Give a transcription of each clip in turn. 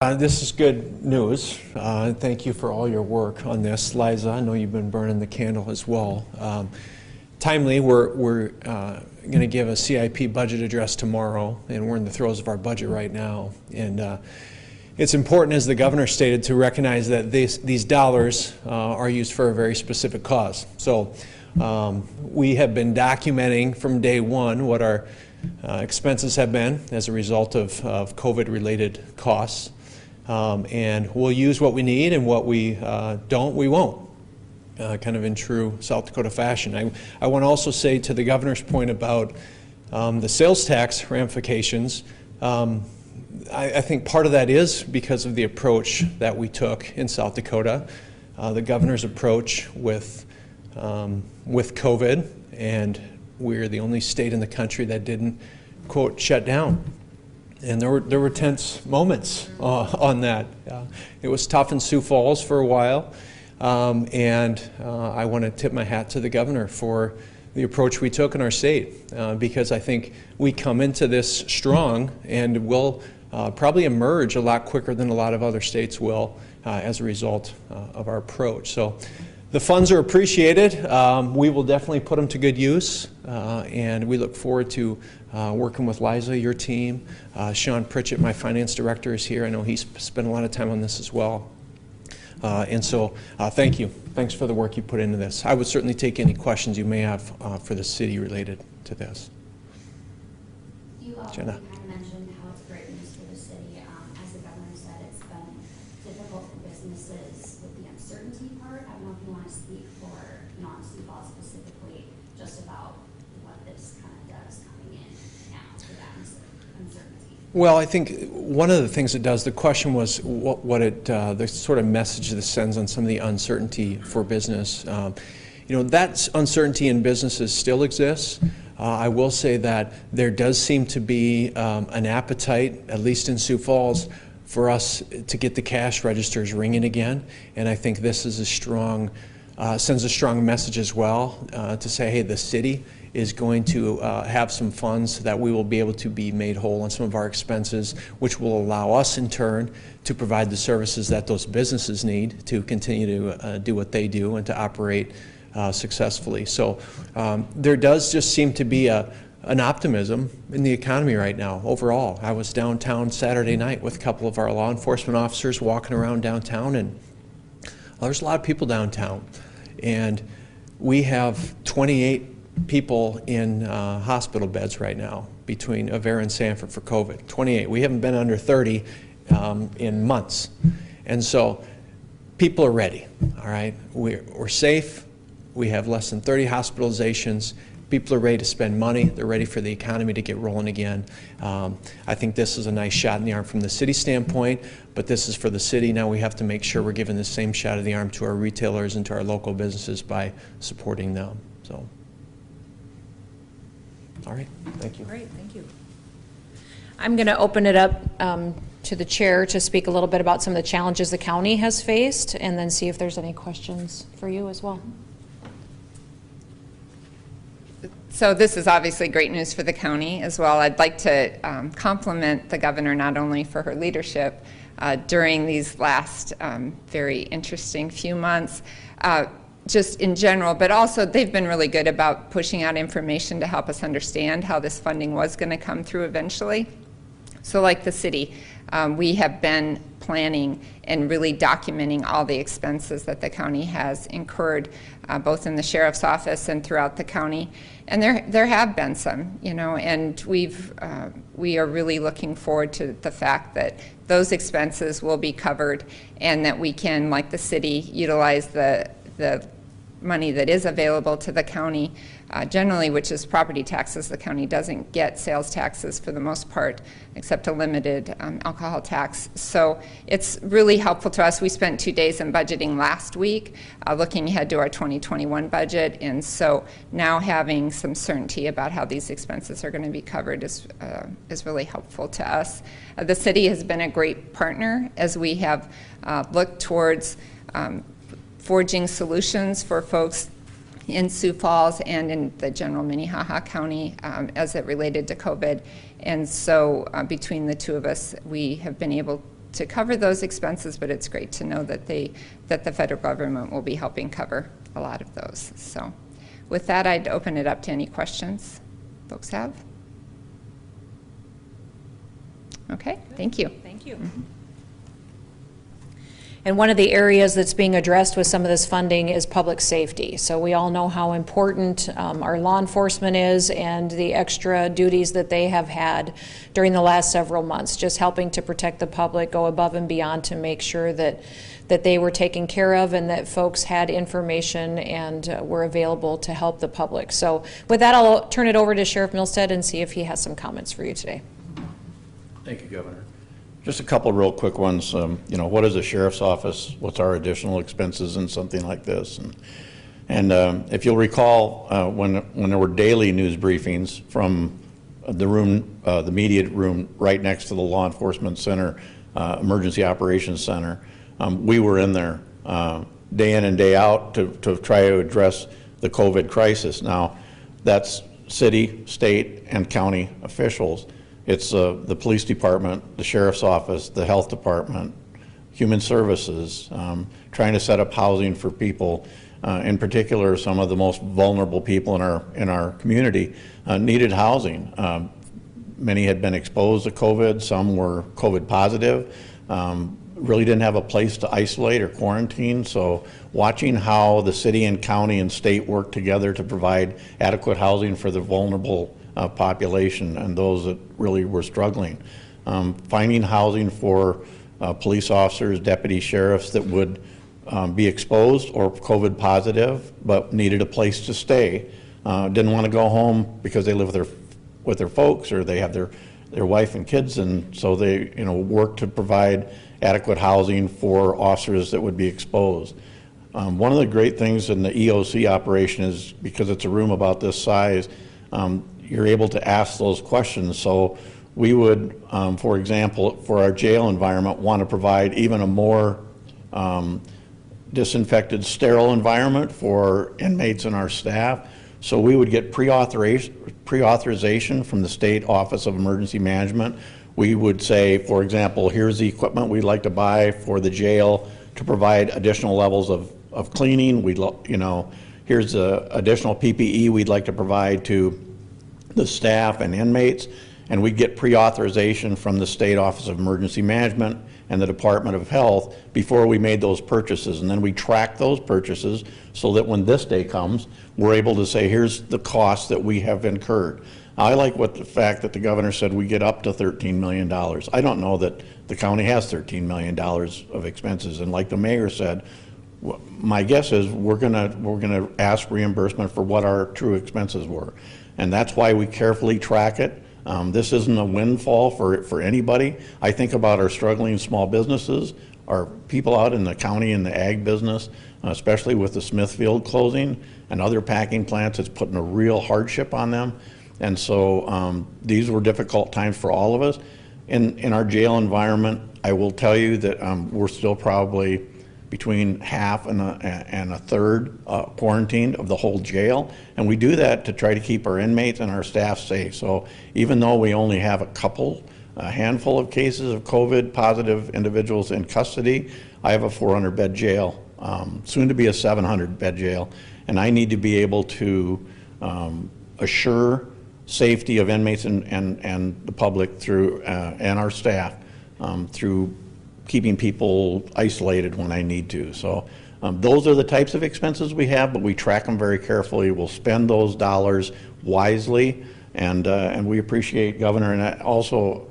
This is good news. Thank you for all your work on this. Liza, I know you've been burning the candle as well. Timely, we're going to give a CIP budget address tomorrow, and we're in the throes of our budget right now. And it's important, as the governor stated, to recognize that these dollars are used for a very specific cause. So we have been documenting from day one what our expenses have been as a result of COVID-related costs. And we'll use what we need, and what we don't, we won't, kind of in true South Dakota fashion. I want to also say, to the governor's point about the sales tax ramifications, I think part of that is because of the approach that we took in South Dakota, the governor's approach with COVID, and we're the only state in the country that didn't, quote, shut down. And there were tense moments on that. It was tough in Sioux Falls for a while, and I want to tip my hat to the governor for the approach we took in our state, because I think we come into this strong and will probably emerge a lot quicker than a lot of other states will as a result of our approach. So the funds are appreciated. We will definitely put them to good use, and we look forward to working with Liza, your team. Sean Pritchett, my finance director, is here. I know he's spent a lot of time on this as well. And so thank you. Thanks for the work you put into this. I would certainly take any questions you may have for the city related to this. You Jenna. kind of mentioned how it's great news for the city. As the governor said, it's been difficult for businesses with the uncertainty part. I don't know if you want to speak for non-Sioux Falls specifically, just about what this kind of does coming in now for that uncertainty. Well, I think one of the things it does, the question was the sort of message this sends on some of the uncertainty for business. That uncertainty in businesses still exists. I will say that there does seem to be an appetite, at least in Sioux Falls, for us to get the cash registers ringing again. And I think this is sends a strong message as well to say, hey, the city is going to have some funds that we will be able to be made whole on some of our expenses, which will allow us in turn to provide the services that those businesses need to continue to do what they do and to operate successfully. So there does just seem to be an optimism in the economy right now overall. I was downtown Saturday night with a couple of our law enforcement officers walking around downtown, and there's a lot of people downtown. And we have 28 people in hospital beds right now between Avera and Sanford for COVID. 28. We haven't been under 30 in months. And so people are ready, all right? We're safe. We have less than 30 hospitalizations. People are ready to spend money. They're ready for the economy to get rolling again. I think this is a nice shot in the arm from the city standpoint, but this is for the city. Now we have to make sure we're giving the same shot of the arm to our retailers and to our local businesses by supporting them. So, all right, thank you. Great, thank you. I'm going to open it up to the chair to speak a little bit about some of the challenges the county has faced, and then see if there's any questions for you as well. So this is obviously great news for the county as well. I'd like to compliment the governor not only for her leadership during these last very interesting few months, just in general, but also they've been really good about pushing out information to help us understand how this funding was going to come through eventually. So like the city, we have been planning and really documenting all the expenses that the county has incurred, both in the sheriff's office and throughout the county. And there have been some, and we are really looking forward to the fact that those expenses will be covered, and that we can, like the city, utilize the money that is available to the county generally, which is property taxes. The county doesn't get sales taxes for the most part, except a limited alcohol tax. So it's really helpful to us. We spent 2 days in budgeting last week, looking ahead to our 2021 budget, and so now having some certainty about how these expenses are going to be covered is really helpful to us. The city has been a great partner as we have looked towards forging solutions for folks in Sioux Falls and in the general Minnehaha County as it related to COVID. And so between the two of us, we have been able to cover those expenses, but it's great to know that that the federal government will be helping cover a lot of those. So with that, I'd open it up to any questions folks have. Okay, thank you. Thank you. And one of the areas that's being addressed with some of this funding is public safety. So we all know how important our law enforcement is and the extra duties that they have had during the last several months, just helping to protect the public, go above and beyond to make sure that they were taken care of and that folks had information and were available to help the public. So with that, I'll turn it over to Sheriff Milstead and see if he has some comments for you today. Thank you, Governor. Just a couple real quick ones. What is a sheriff's office? What's our additional expenses in something like this? And if you'll recall, when there were daily news briefings from the room, the media room right next to the Law Enforcement Center, Emergency Operations Center, we were in there day in and day out to try to address the COVID crisis. Now, that's city, state, and county officials. It's the police department, the sheriff's office, the health department, human services, trying to set up housing for people. In particular, some of the most vulnerable people in our community needed housing. Many had been exposed to COVID, some were COVID positive, really didn't have a place to isolate or quarantine. So watching how the city and county and state work together to provide adequate housing for the vulnerable population and those that really were struggling. Finding housing for police officers, deputy sheriffs that would be exposed or COVID positive but needed a place to stay. Didn't want to go home because they live with their folks or they have their wife and kids, and so they work to provide adequate housing for officers that would be exposed. One of the great things in the EOC operation is because it's a room about this size, you're able to ask those questions. So we would, for example, for our jail environment, want to provide even a more disinfected, sterile environment for inmates and our staff. So we would get pre-authorization from the State Office of Emergency Management. We would say, for example, here's the equipment we'd like to buy for the jail to provide additional levels of cleaning. Here's the additional PPE we'd like to provide to the staff and inmates, and we'd get pre-authorization from the State Office of Emergency Management and the Department of Health before we made those purchases. And then we track those purchases so that when this day comes, we're able to say, here's the cost that we have incurred. I like the fact that the governor said we get up to $13 million. I don't know that the county has $13 million of expenses. And like the mayor said, my guess is we're gonna ask reimbursement for what our true expenses were. And that's why we carefully track it. This isn't a windfall for anybody. I think about our struggling small businesses, our people out in the county in the ag business, especially with the Smithfield closing and other packing plants. It's putting a real hardship on them. And so these were difficult times for all of us. In our jail environment, I will tell you that we're still probably between half and a third quarantined of the whole jail. And we do that to try to keep our inmates and our staff safe. So even though we only have a handful of cases of COVID positive individuals in custody, I have a 400-bed jail, soon to be a 700-bed jail. And I need to be able to assure safety of inmates and the public through, and our staff through keeping people isolated when I need to. So those are the types of expenses we have, but we track them very carefully. We'll spend those dollars wisely, and we appreciate Governor. And also,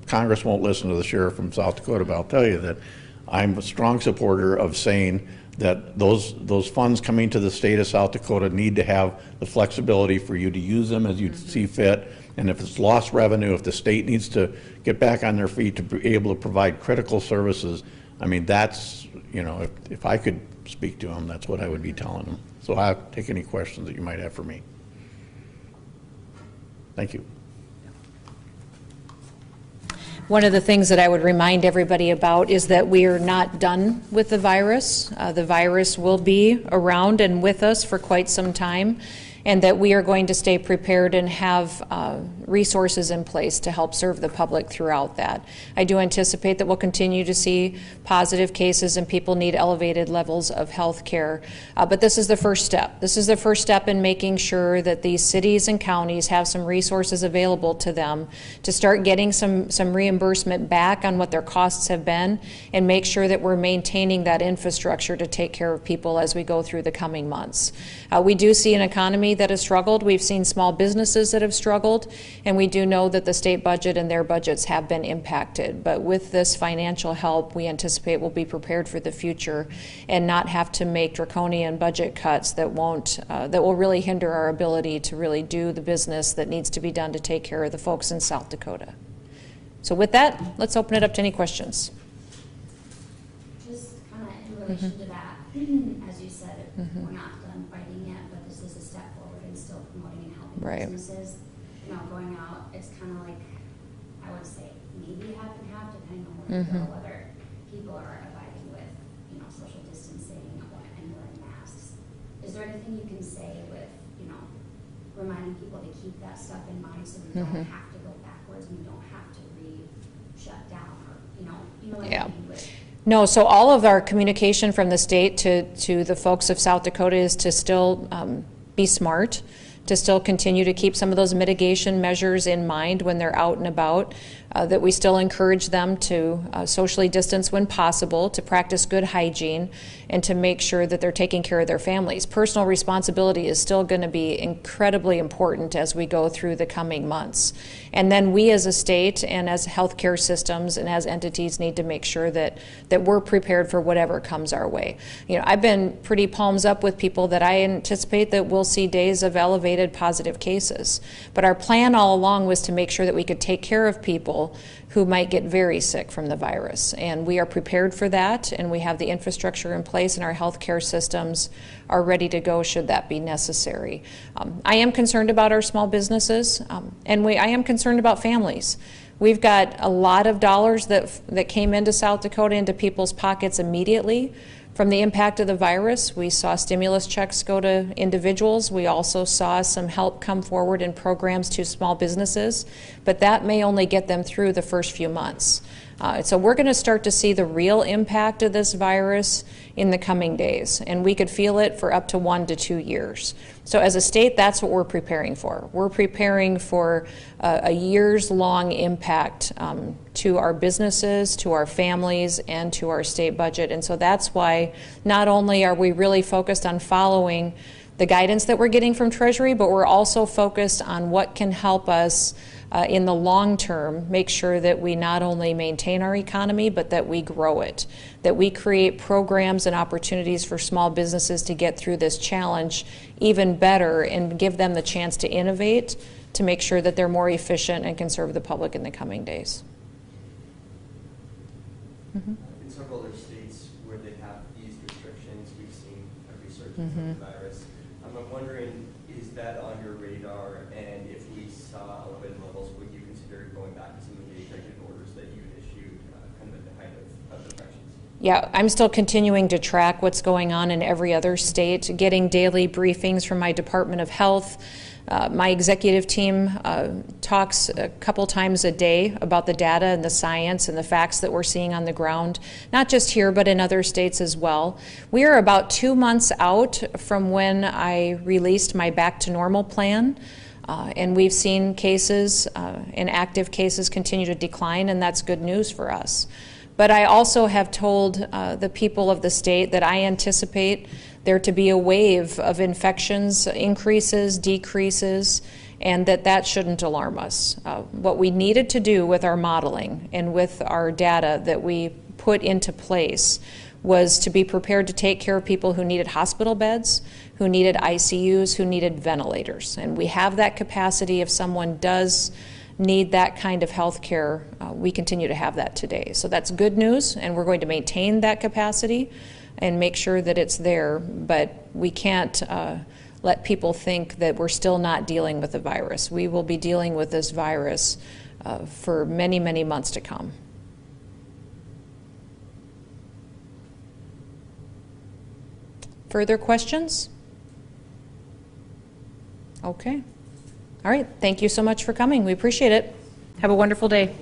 Congress won't listen to the sheriff from South Dakota, but I'll tell you that I'm a strong supporter of saying that those funds coming to the state of South Dakota need to have the flexibility for you to use them as you see fit. And if it's lost revenue, if the state needs to get back on their feet to be able to provide critical services, I mean, that's, if I could speak to them, that's what I would be telling them. So I'll take any questions that you might have for me. Thank you. One of the things that I would remind everybody about is that we are not done with the virus. The virus will be around and with us for quite some time, and that we are going to stay prepared and have resources in place to help serve the public throughout that. I do anticipate that we'll continue to see positive cases and people need elevated levels of health care. But this is the first step. This is the first step in making sure that these cities and counties have some resources available to them to start getting some reimbursement back on what their costs have been, and make sure that we're maintaining that infrastructure to take care of people as we go through the coming months. We do see an economy that has struggled. We've seen small businesses that have struggled, and we do know that the state budget and their budgets have been impacted. But with this financial help, we anticipate we'll be prepared for the future and not have to make draconian budget cuts that will really hinder our ability to really do the business that needs to be done to take care of the folks in South Dakota. So with that, let's open it up to any questions. Just kind of in relation to that, as you said, we're not done fighting yet, but this is a step forward in still promoting and helping Right. businesses. You know, going out, it's kind of like, I would say, maybe half and half, depending on where you go, whether people are abiding with, you know, social distancing and wearing masks. Is there anything you can say with, you know, reminding people to keep that stuff in mind so we don't have to go backwards and we don't have to shut down, or you know what I mean with. No, so all of our communication from the state to the folks of South Dakota is to still be smart, to still continue to keep some of those mitigation measures in mind when they're out and about, that we still encourage them to socially distance when possible, to practice good hygiene, and to make sure that they're taking care of their families. Personal responsibility is still going to be incredibly important as we go through the coming months. And then we as a state and as healthcare systems and as entities need to make sure that we're prepared for whatever comes our way. You know, I've been pretty palms up with people that I anticipate that we'll see days of elevated positive cases. But our plan all along was to make sure that we could take care of people who might get very sick from the virus. And we are prepared for that, and we have the infrastructure in place, and our healthcare systems are ready to go should that be necessary. I am concerned about our small businesses, and I am concerned about families. We've got a lot of dollars that came into South Dakota into people's pockets immediately from the impact of the virus. We saw stimulus checks go to individuals. We also saw some help come forward in programs to small businesses, but that may only get them through the first few months. So we're going to start to see the real impact of this virus in the coming days, and we could feel it for up to 1 to 2 years. So as a state, that's what we're preparing for. We're preparing for a years-long impact to our businesses, to our families, and to our state budget. And so that's why not only are we really focused on following the guidance that we're getting from Treasury, but we're also focused on what can help us in the long term make sure that we not only maintain our economy, but that we grow it, that we create programs and opportunities for small businesses to get through this challenge even better and give them the chance to innovate to make sure that they're more efficient and can serve the public in the coming days. In several other states where they have eased restrictions, we've seen a resurgence of the virus. I'm wondering, is that on your radar? And if we saw elevated levels, would you consider going back to some of the executive orders that you issued kind of at the height of the infections? Yeah, I'm still continuing to track what's going on in every other state, getting daily briefings from my Department of Health. My executive team talks a couple times a day about the data and the science and the facts that we're seeing on the ground, not just here, but in other states as well. We are about 2 months out from when I released my back to normal plan. And we've seen cases and active cases continue to decline, and that's good news for us. But I also have told the people of the state that I anticipate there to be a wave of infections, increases, decreases, and that shouldn't alarm us. What we needed to do with our modeling and with our data that we put into place was to be prepared to take care of people who needed hospital beds, who needed ICUs, who needed ventilators. And we have that capacity if someone does need that kind of health care. We continue to have that today. So that's good news, and we're going to maintain that capacity and make sure that it's there, but we can't let people think that we're still not dealing with the virus. We will be dealing with this virus for many, many months to come. Further questions? Okay. All right, thank you so much for coming. We appreciate it. Have a wonderful day.